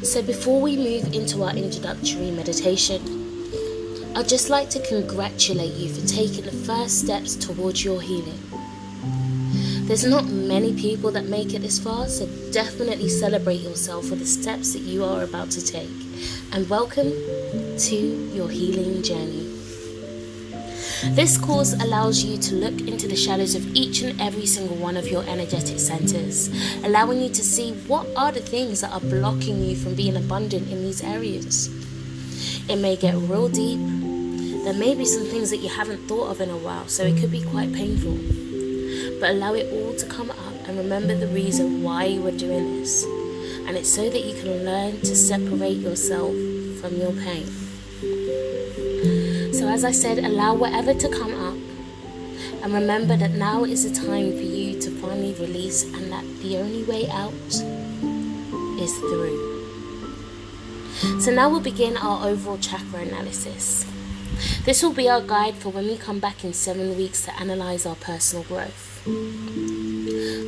So before we move into our introductory meditation, I'd just like to congratulate you for taking the first steps towards your healing. There's not many people that make it this far, so definitely celebrate yourself for the steps that you are about to take. And welcome to your healing journey. This course allows you to look into the shadows of each and every single one of your energetic centers, allowing you to see what are the things that are blocking you from being abundant in these areas. It may get real deep. There may be some things that you haven't thought of in a while, so it could be quite painful. But allow it all to come up and remember the reason why you are doing this. And it's so that you can learn to separate yourself from your pain. So as I said, allow whatever to come up, and remember that now is the time for you to finally release, and that the only way out is through. So now we'll begin our overall chakra analysis. This will be our guide for when we come back in 7 weeks to analyze our personal growth.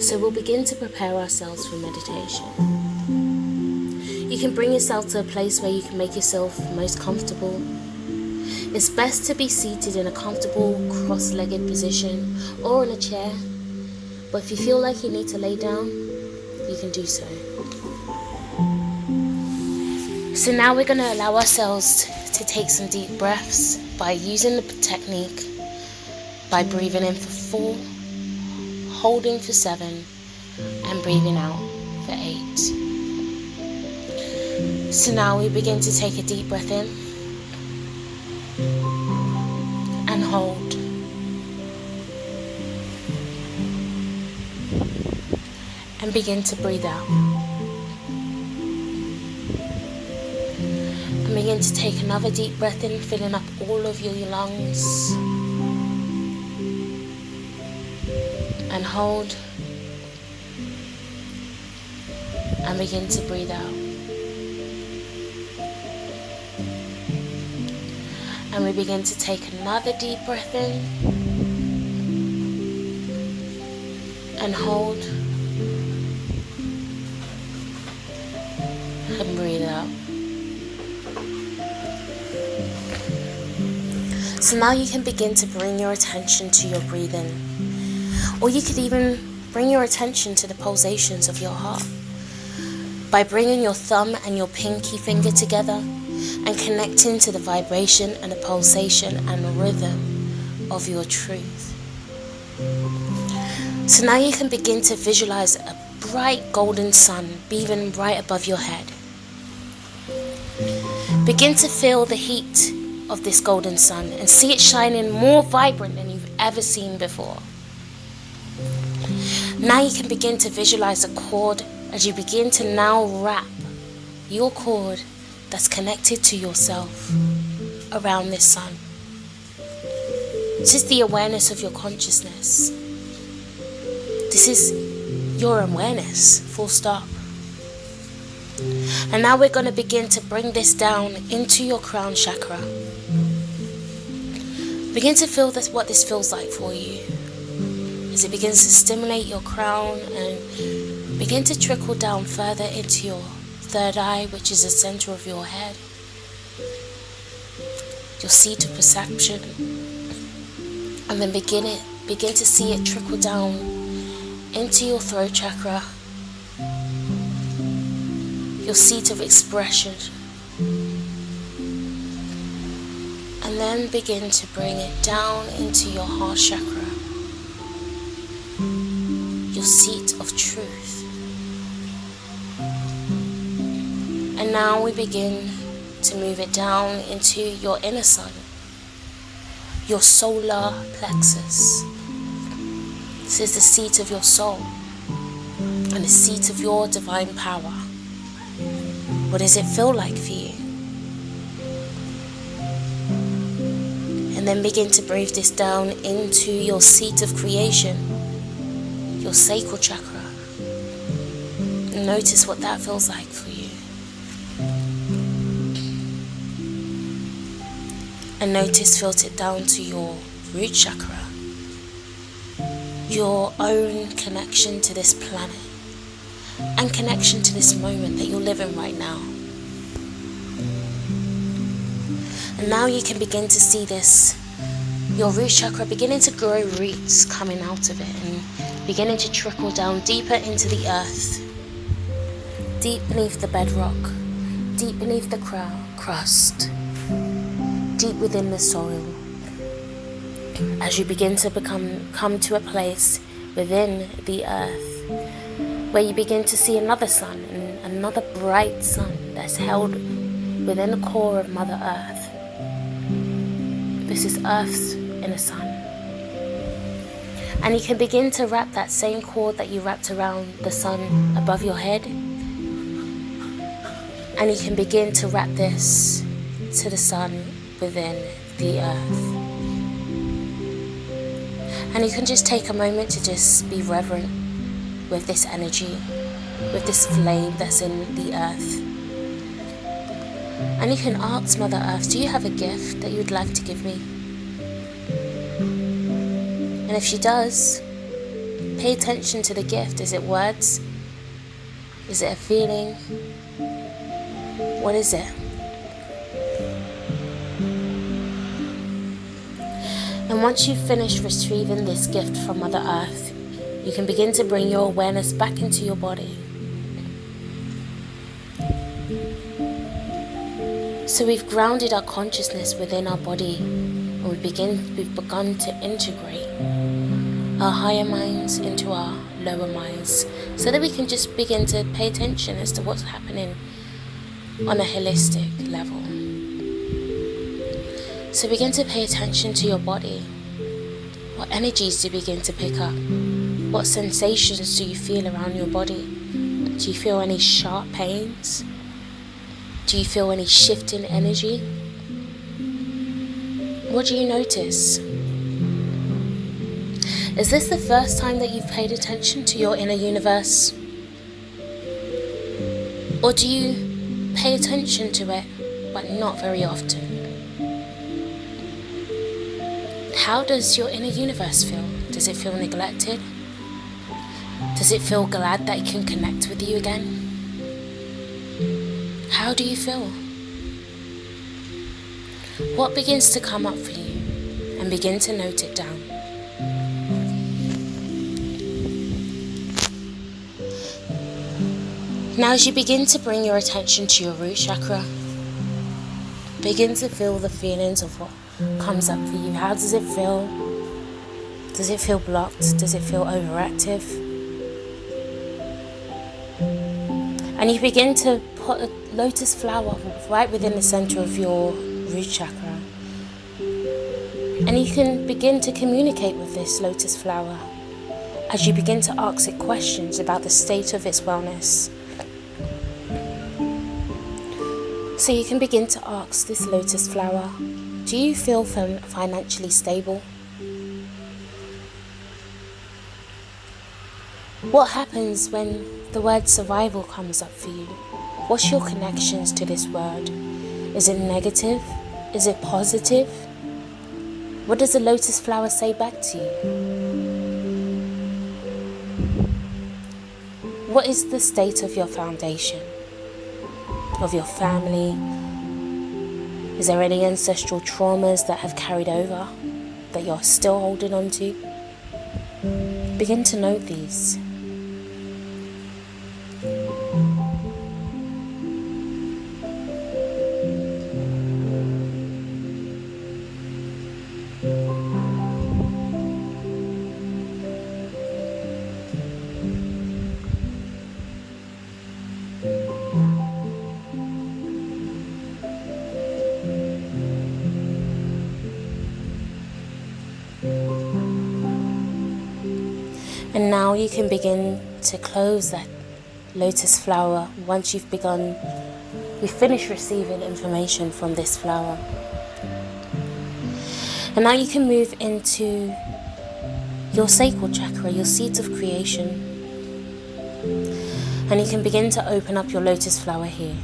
So we'll begin to prepare ourselves for meditation. You can bring yourself to a place where you can make yourself most comfortable. It's best to be seated in a comfortable cross-legged position or in a chair, but if you feel like you need to lay down, you can do so. So now we're going to allow ourselves to take some deep breaths by using the technique by breathing in for 4, holding for 7, and breathing out for 8. So now we begin to take a deep breath in and hold, and begin to breathe out, and begin to take another deep breath in, filling up all of your lungs, and hold, and begin to breathe out. And we begin to take another deep breath in and hold and breathe out. So now you can begin to bring your attention to your breathing, or you could even bring your attention to the pulsations of your heart by bringing your thumb and your pinky finger together and connecting to the vibration and the pulsation and the rhythm of your truth. So now you can begin to visualize a bright golden sun beaming right above your head. Begin to feel the heat of this golden sun and see it shining more vibrant than you've ever seen before. Now you can begin to visualize a cord as you begin to now wrap your cord that's connected to yourself around this sun. This is the awareness of your consciousness. This is your awareness, full stop. And now we're going to begin to bring this down into your crown chakra. Begin to feel what this feels like for you as it begins to stimulate your crown and begin to trickle down further into your third eye, which is the center of your head, your seat of perception, and then begin to see it trickle down into your throat chakra, your seat of expression, and then begin to bring it down into your heart chakra, your seat of truth. And now we begin to move it down into your inner sun, your solar plexus. This is the seat of your soul and the seat of your divine power. What does it feel like for you? And then begin to breathe this down into your seat of creation, your sacral chakra. And notice what that feels like for you. And notice, filter it down to your root chakra, your own connection to this planet and connection to this moment that you're living right now. And now you can begin to see this, your root chakra beginning to grow roots coming out of it and beginning to trickle down deeper into the earth, deep beneath the bedrock, deep beneath the crust, deep within the soil, as you begin to come to a place within the earth where you begin to see another sun, and another bright sun that's held within the core of Mother Earth. This is Earth's inner sun. And you can begin to wrap that same cord that you wrapped around the sun above your head, and you can begin to wrap this to the sun within the earth. And you can just take a moment to just be reverent with this energy, with this flame that's in the earth. And you can ask Mother Earth, do you have a gift that you would like to give me? And if she does, pay attention to the gift. Is it words? Is it a feeling? What is it? And once you've finished retrieving this gift from Mother Earth, you can begin to bring your awareness back into your body. So we've grounded our consciousness within our body, and we've begun to integrate our higher minds into our lower minds, so that we can just begin to pay attention as to what's happening on a holistic level. So begin to pay attention to your body. What energies do you begin to pick up? What sensations do you feel around your body? Do you feel any sharp pains? Do you feel any shift in energy? What do you notice? Is this the first time that you've paid attention to your inner universe? Or do you pay attention to it, but not very often? How does your inner universe feel? Does it feel neglected? Does it feel glad that it can connect with you again? How do you feel? What begins to come up for you? And begin to note it down. Now as you begin to bring your attention to your root chakra, begin to feel the feelings of what comes up for you. How does it feel? Does it feel blocked? Does it feel overactive? And you begin to put a lotus flower right within the center of your root chakra. And you can begin to communicate with this lotus flower as you begin to ask it questions about the state of its wellness. So you can begin to ask this lotus flower, do you feel financially stable? What happens when the word survival comes up for you? What's your connections to this word? Is it negative? Is it positive? What does the lotus flower say back to you? What is the state of your foundation? Of your family? Is there any ancestral traumas that have carried over that you're still holding on to? Begin to note these. And now you can begin to close that lotus flower once you've finished receiving information from this flower. And now you can move into your sacral chakra, your seeds of creation. And you can begin to open up your lotus flower here.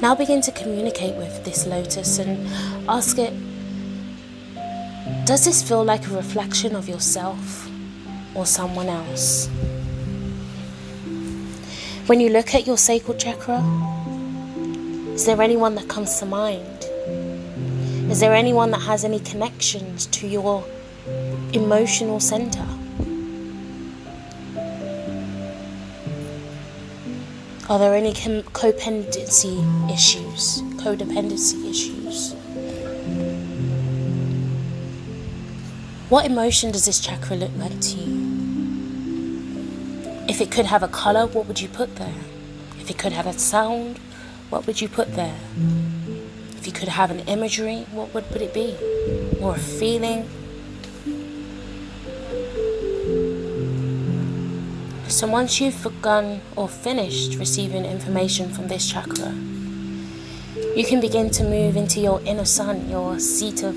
Now begin to communicate with this lotus and ask it, does this feel like a reflection of yourself? or someone else. When you look at your sacral chakra, is there anyone that comes to mind? Is there anyone that has any connections to your emotional center? Are there any codependency issues? What emotion does this chakra look like to you? If it could have a color, what would you put there? If it could have a sound, what would you put there? If you could have an imagery, what would it be? Or a feeling? So once you've begun or finished receiving information from this chakra, you can begin to move into your inner sun, your seat of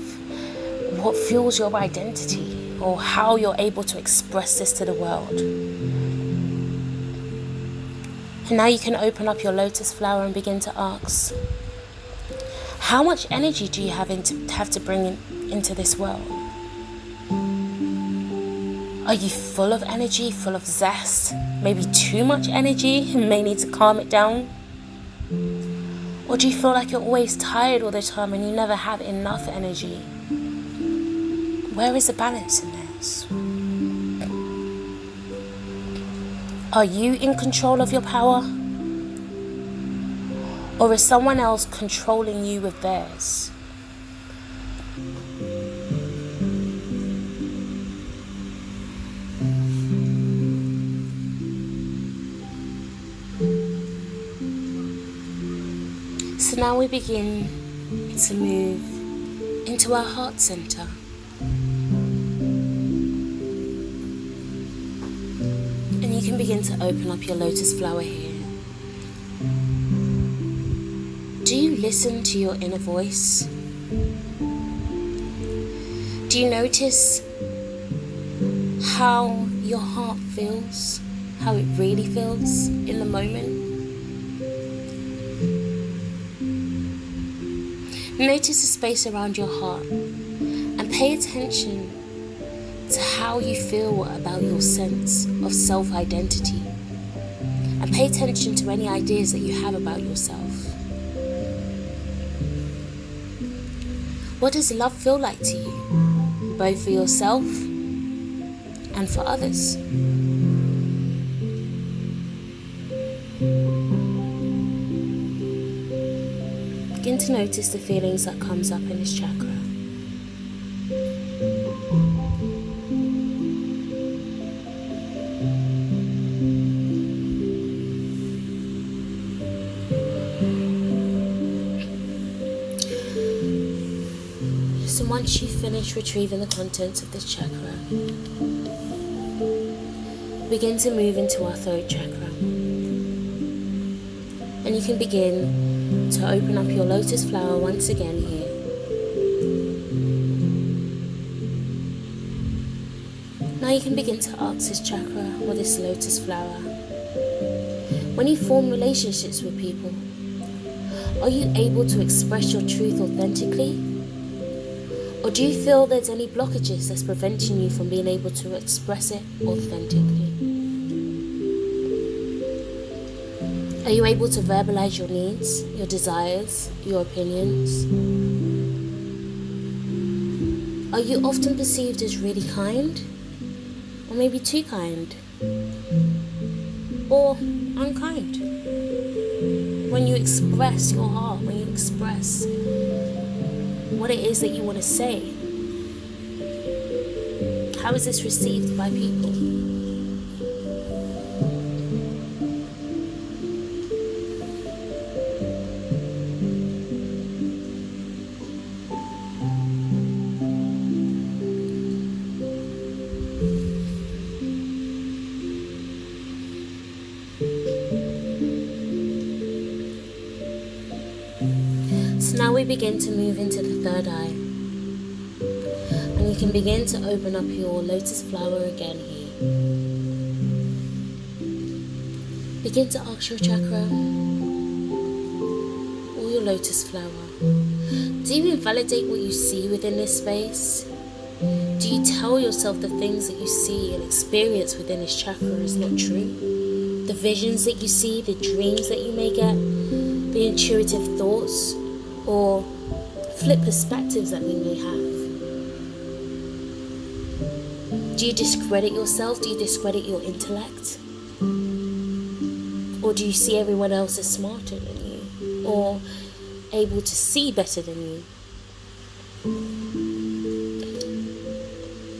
what fuels your identity, or how you're able to express this to the world. And now you can open up your lotus flower and begin to ask, how much energy do you have to bring into this world? Are you full of energy, full of zest? Maybe too much energy and may need to calm it down? Or do you feel like you're always tired all the time and you never have enough energy? Where is the balance in this? Are you in control of your power? Or is someone else controlling you with theirs? So now we begin to move into our heart center. And you can begin to open up your lotus flower here. Do you listen to your inner voice? Do you notice how your heart feels? How it really feels in the moment? Notice the space around your heart and pay attention to how you feel about your sense of self-identity, and pay attention to any ideas that you have about yourself. What does love feel like to you, both for yourself and for others? Begin to notice the feelings that comes up in this chakra. So once you finish retrieving the contents of this chakra, begin to move into our third chakra. And you can begin to open up your lotus flower once again here. Now you can begin to ask this chakra or this lotus flower, when you form relationships with people, are you able to express your truth authentically? Or do you feel there's any blockages that's preventing you from being able to express it authentically? Are you able to verbalize your needs, your desires, your opinions? Are you often perceived as really kind? Or maybe too kind? Or unkind? When you express your heart, when you express what it is that you want to say, how is this received by people? So now we begin to move into the third eye. And you can begin to open up your lotus flower again here. Begin to ask your chakra or your lotus flower, do you invalidate what you see within this space? Do you tell yourself the things that you see and experience within this chakra is not true? The visions that you see, the dreams that you may get, the intuitive thoughts or flip perspectives that we may have. Do you discredit yourself? Do you discredit your intellect? Or do you see everyone else as smarter than you or able to see better than you?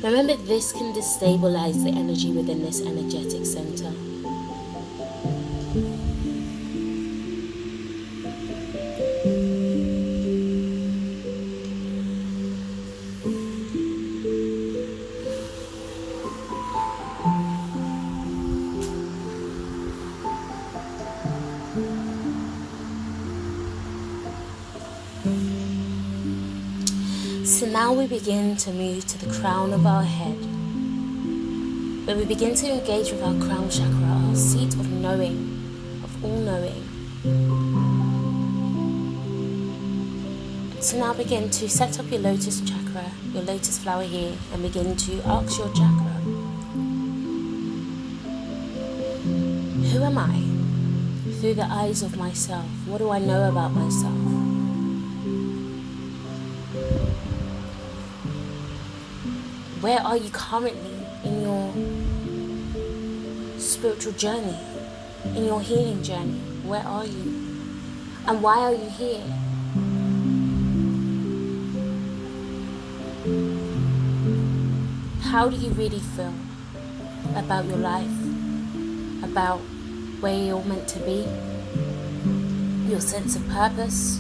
Remember, this can destabilize the energy within this energetic center. So now we begin to move to the crown of our head, where we begin to engage with our crown chakra, our seat of knowing, of all knowing. So now begin to set up your lotus chakra, your lotus flower here, and begin to ask your chakra, who am I? Through the eyes of myself, what do I know about myself? Where are you currently in your spiritual journey, in your healing journey? Where are you? And why are you here? How do you really feel about your life, about where you're meant to be, your sense of purpose?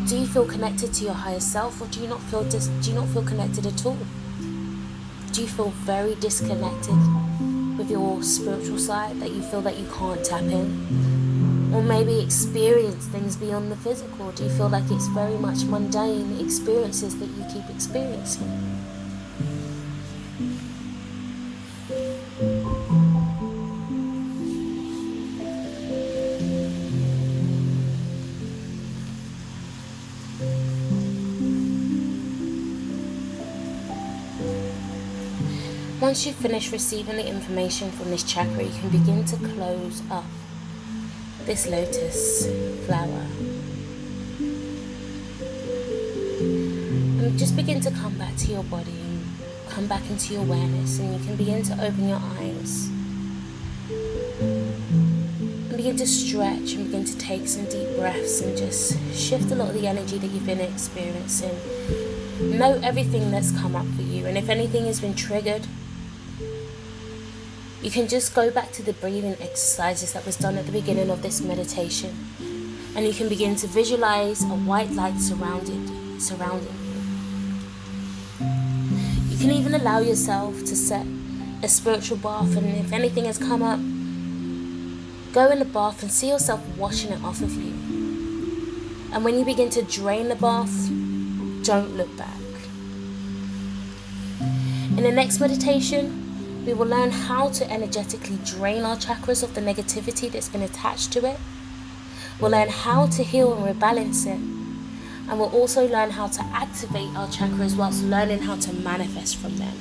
Do you feel connected to your higher self, or do you not feel connected at all? Do you feel very disconnected with your spiritual side, that you feel that you can't tap in? Or maybe experience things beyond the physical? Do you feel like it's very much mundane experiences that you keep experiencing? Once you've finished receiving the information from this chakra, you can begin to close up this lotus flower. And just begin to come back to your body, and come back into your awareness, and you can begin to open your eyes. And begin to stretch and begin to take some deep breaths and just shift a lot of the energy that you've been experiencing. Note everything that's come up for you, and if anything has been triggered, you can just go back to the breathing exercises that was done at the beginning of this meditation, and you can begin to visualize a white light surrounding you. You can even allow yourself to set a spiritual bath, and if anything has come up, go in the bath and see yourself washing it off of you. And when you begin to drain the bath, don't look back. In the next meditation, we will learn how to energetically drain our chakras of the negativity that's been attached to it. We'll learn how to heal and rebalance it. And we'll also learn how to activate our chakras whilst learning how to manifest from them.